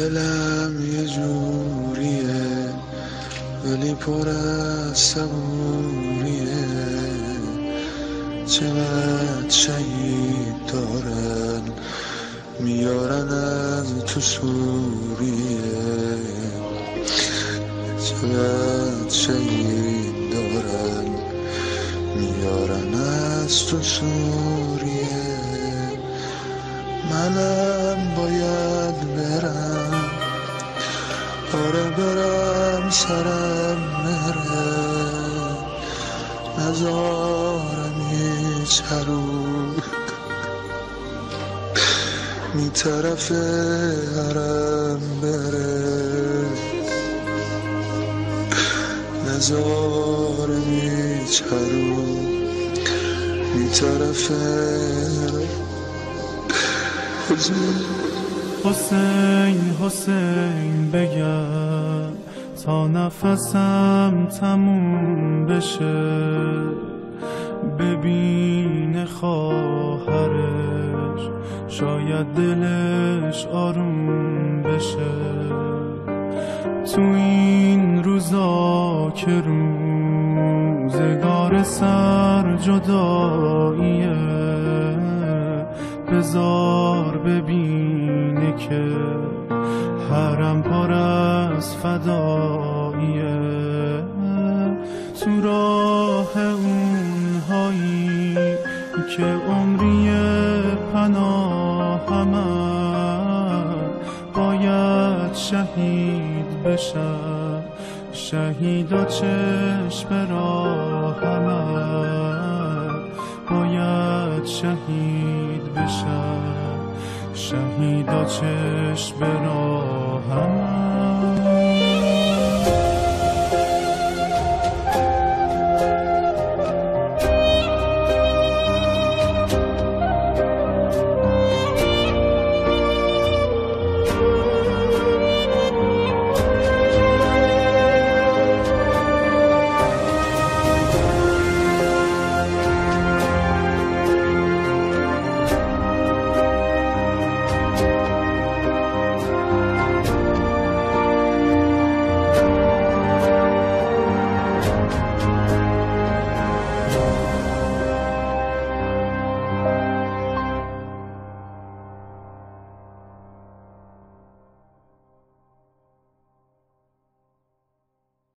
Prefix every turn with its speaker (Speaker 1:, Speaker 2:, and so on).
Speaker 1: دلم یه جوریه ولی پر از صبوریه، چقدر شهید دارن میارن از تو سوریه، چقدر شهید دارن میارن از تو سوریه. منم باید برم، آره برم، سرم نره، نزارم هیچ حروم می طرف حرم بره، نزارم هیچ حروم می طرف
Speaker 2: حسین حسین بگم تا نفسم تموم بشه، ببین خواهرش شاید دلش آروم بشه. تو این روزا که روزگار سر جداییه، بذار ببینه که حرم پر از فداییه. تو راه اونهایی که عمری پناهمن، باید شهید بشن، شهیدا چشم راهمن، باید شهید بشن، شهیدا چشم راهمن.